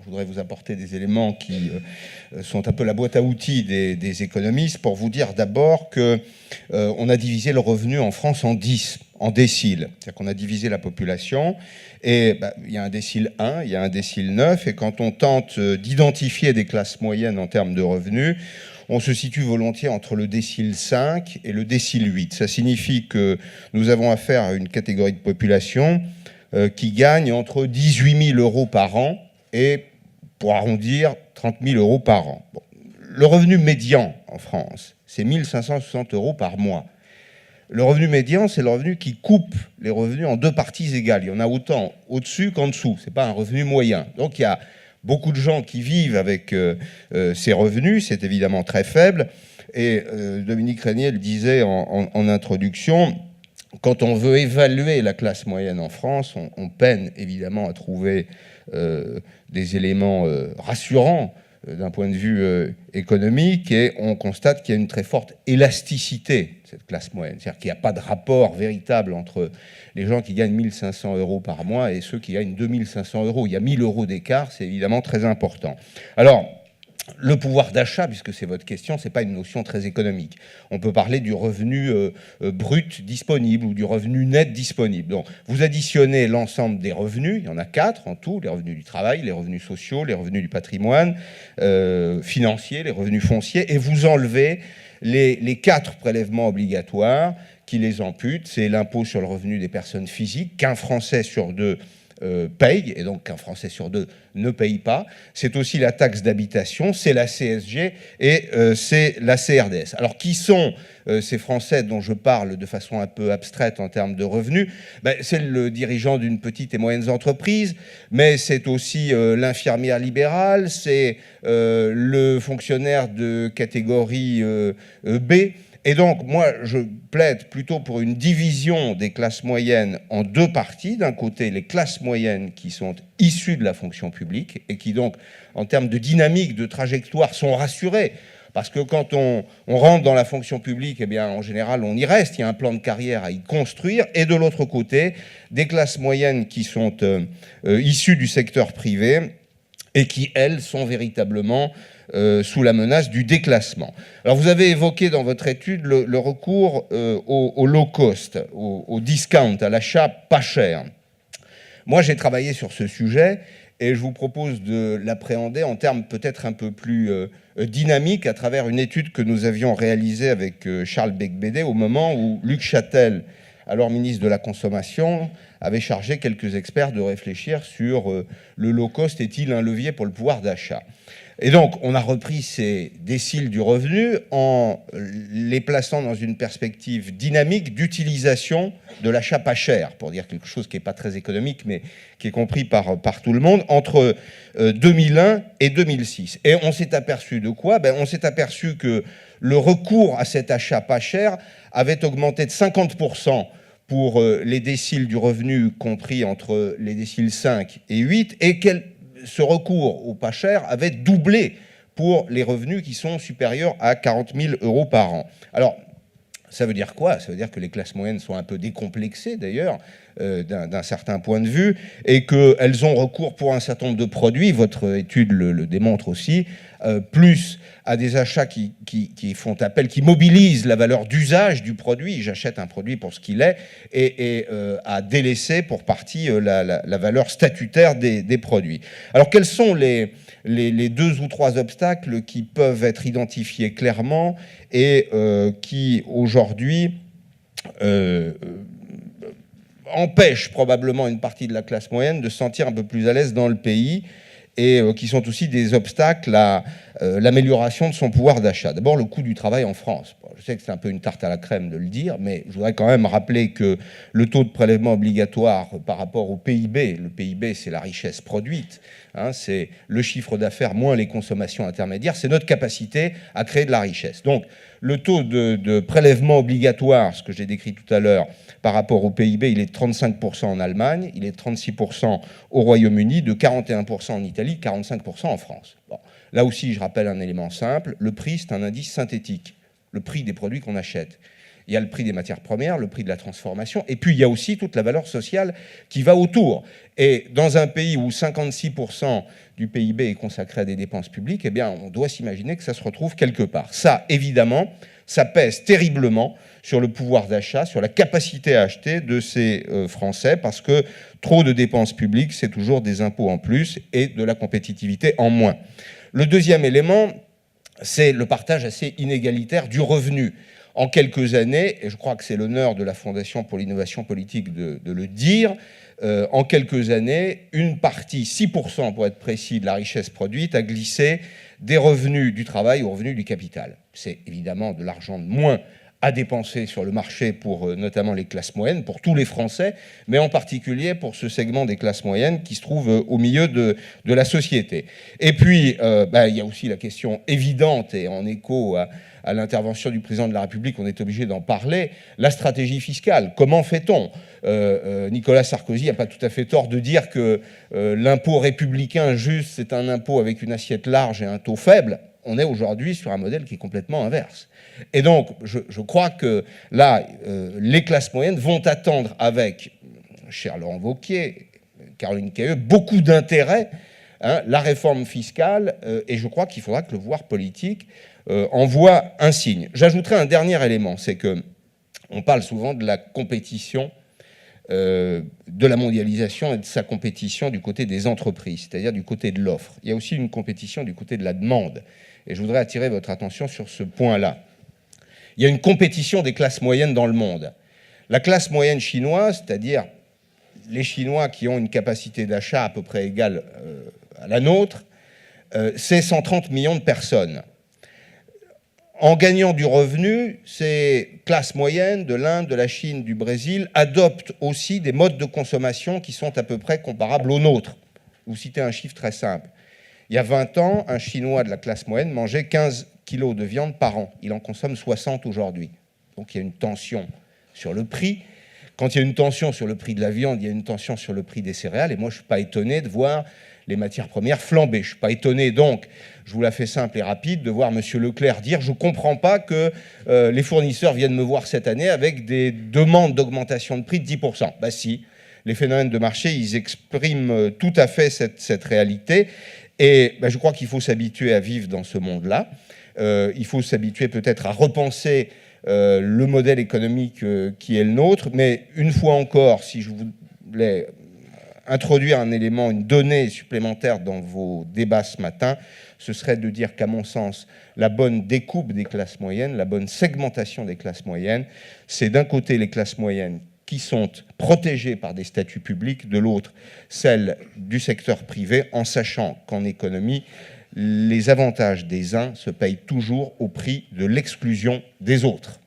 voudrais vous apporter des éléments qui sont un peu la boîte à outils des économistes pour vous dire d'abord qu'on a divisé le revenu en France en 10, en déciles. C'est-à-dire qu'on a divisé la population et il y a un décile 1, il y a un décile 9, et quand on tente d'identifier des classes moyennes en termes de revenus, on se situe volontiers entre le décile 5 et le décile 8. Ça signifie que nous avons affaire à une catégorie de population qui gagne entre 18 000 euros par an et, pour arrondir, 30 000 euros par an. Bon. Le revenu médian en France, c'est 1 560 euros par mois. Le revenu médian, c'est le revenu qui coupe les revenus en deux parties égales. Il y en a autant au-dessus qu'en dessous. Ce n'est pas un revenu moyen. Donc il y a beaucoup de gens qui vivent avec ces revenus. C'est évidemment très faible. Et Dominique Régnier le disait en introduction, quand on veut évaluer la classe moyenne en France, on peine évidemment à trouver des éléments rassurants d'un point de vue économique, et on constate qu'il y a une très forte élasticité de cette classe moyenne. C'est-à-dire qu'il n'y a pas de rapport véritable entre les gens qui gagnent 1 500 euros par mois et ceux qui gagnent 2 500 euros. Il y a 1 000 euros d'écart, c'est évidemment très important. Alors, le pouvoir d'achat, puisque c'est votre question, ce n'est pas une notion très économique. On peut parler du revenu brut disponible ou du revenu net disponible. Donc, vous additionnez l'ensemble des revenus, il y en a 4 en tout, les revenus du travail, les revenus sociaux, les revenus du patrimoine financier, les revenus fonciers, et vous enlevez les 4 prélèvements obligatoires qui les amputent. C'est l'impôt sur le revenu des personnes physiques, qu'un Français sur 2 paye, et donc qu'un Français sur 2 ne paye pas. C'est aussi la taxe d'habitation, c'est la CSG et c'est la CRDS. Alors, qui sont ces Français dont je parle de façon un peu abstraite en termes de revenus? C'est le dirigeant d'une petite et moyenne entreprise, mais c'est aussi l'infirmière libérale, c'est le fonctionnaire de catégorie B. Et donc, moi, je plaide plutôt pour une division des classes moyennes en 2 parties. D'un côté, les classes moyennes qui sont issues de la fonction publique et qui, donc, en termes de dynamique, de trajectoire, sont rassurées. Parce que quand on rentre dans la fonction publique, eh bien, en général, on y reste. Il y a un plan de carrière à y construire. Et de l'autre côté, des classes moyennes qui sont issues du secteur privé et qui, elles, sont véritablement sous la menace du déclassement. Alors, vous avez évoqué dans votre étude le recours au low cost, au discount, à l'achat pas cher. Moi, j'ai travaillé sur ce sujet et je vous propose de l'appréhender en termes peut-être un peu plus dynamiques à travers une étude que nous avions réalisée avec Charles Becbédé au moment où Luc Châtel, alors ministre de la Consommation, avait chargé quelques experts de réfléchir sur le low cost est-il un levier pour le pouvoir d'achat. Et donc, on a repris ces déciles du revenu en les plaçant dans une perspective dynamique d'utilisation de l'achat pas cher, pour dire quelque chose qui n'est pas très économique, mais qui est compris par tout le monde, entre 2001 et 2006. Et on s'est aperçu de quoi? On s'est aperçu que le recours à cet achat pas cher avait augmenté de 50% pour les déciles du revenu compris entre les déciles 5 et 8, et ce recours au pas cher avait doublé pour les revenus qui sont supérieurs à 40 000 euros par an. Alors, ça veut dire quoi? Ça veut dire que les classes moyennes sont un peu décomplexées, d'ailleurs, d'un certain point de vue, et qu'elles ont recours pour un certain nombre de produits, votre étude le démontre aussi, plus à des achats qui font appel, qui mobilisent la valeur d'usage du produit. J'achète un produit pour ce qu'il est, et à délaisser pour partie la valeur statutaire des produits. Alors, quels sont les 2 ou 3 obstacles qui peuvent être identifiés clairement et qui, aujourd'hui, empêchent probablement une partie de la classe moyenne de se sentir un peu plus à l'aise dans le pays, et qui sont aussi des obstacles à l'amélioration de son pouvoir d'achat. D'abord, le coût du travail en France. Bon, je sais que c'est un peu une tarte à la crème de le dire, mais je voudrais quand même rappeler que le taux de prélèvement obligatoire par rapport au PIB, le PIB, c'est la richesse produite, hein, c'est le chiffre d'affaires moins les consommations intermédiaires, c'est notre capacité à créer de la richesse. Donc, le taux de prélèvement obligatoire, ce que j'ai décrit tout à l'heure, par rapport au PIB, il est de 35% en Allemagne, il est de 36% au Royaume-Uni, de 41% en Italie, 45% en France. Bon. Là aussi, je rappelle un élément simple, le prix, c'est un indice synthétique, le prix des produits qu'on achète. Il y a le prix des matières premières, le prix de la transformation, et puis il y a aussi toute la valeur sociale qui va autour. Et dans un pays où 56% du PIB est consacré à des dépenses publiques, eh bien, on doit s'imaginer que ça se retrouve quelque part. Ça, évidemment, ça pèse terriblement sur le pouvoir d'achat, sur la capacité à acheter de ces Français, parce que trop de dépenses publiques, c'est toujours des impôts en plus et de la compétitivité en moins. Le deuxième élément, c'est le partage assez inégalitaire du revenu. En quelques années, et je crois que c'est l'honneur de la Fondation pour l'innovation politique de le dire, en quelques années, une partie, 6% pour être précis, de la richesse produite a glissé des revenus du travail aux revenus du capital. C'est évidemment de l'argent de moins à dépenser sur le marché pour notamment les classes moyennes, pour tous les Français, mais en particulier pour ce segment des classes moyennes qui se trouve au milieu de la société. Et puis, il y a aussi la question évidente, et en écho à l'intervention du président de la République, on est obligé d'en parler, la stratégie fiscale. Comment fait-on ? Nicolas Sarkozy n'a pas tout à fait tort de dire que l'impôt républicain juste, c'est un impôt avec une assiette large et un taux faible. On est aujourd'hui sur un modèle qui est complètement inverse. Et donc, je crois que là, les classes moyennes vont attendre avec, cher Laurent Wauquiez, Caroline Cayeux, beaucoup d'intérêt la réforme fiscale, et je crois qu'il faudra que le pouvoir politique envoie un signe. J'ajouterai un dernier élément, c'est que on parle souvent de la compétition, de la mondialisation et de sa compétition du côté des entreprises, c'est-à-dire du côté de l'offre. Il y a aussi une compétition du côté de la demande. Et je voudrais attirer votre attention sur ce point-là. Il y a une compétition des classes moyennes dans le monde. La classe moyenne chinoise, c'est-à-dire les Chinois qui ont une capacité d'achat à peu près égale à la nôtre, c'est 130 millions de personnes. En gagnant du revenu, ces classes moyennes de l'Inde, de la Chine, du Brésil adoptent aussi des modes de consommation qui sont à peu près comparables aux nôtres. Vous citez un chiffre très simple. Il y a 20 ans, un Chinois de la classe moyenne mangeait 15 kilos de viande par an. Il en consomme 60 aujourd'hui. Donc il y a une tension sur le prix. Quand il y a une tension sur le prix de la viande, il y a une tension sur le prix des céréales. Et moi, je ne suis pas étonné de voir les matières premières flamber. Je ne suis pas étonné, donc, je vous la fais simple et rapide, de voir M. Leclerc dire « je ne comprends pas que les fournisseurs viennent me voir cette année avec des demandes d'augmentation de prix de 10%. » Ben si, les phénomènes de marché, ils expriment tout à fait cette réalité. Et ben, je crois qu'il faut s'habituer à vivre dans ce monde-là. Il faut s'habituer peut-être à repenser le modèle économique qui est le nôtre. Mais une fois encore, si je voulais introduire un élément, une donnée supplémentaire dans vos débats ce matin, ce serait de dire qu'à mon sens, la bonne découpe des classes moyennes, la bonne segmentation des classes moyennes, c'est d'un côté les classes moyennes qui sont protégées par des statuts publics, de l'autre, celles du secteur privé, en sachant qu'en économie, les avantages des uns se payent toujours au prix de l'exclusion des autres.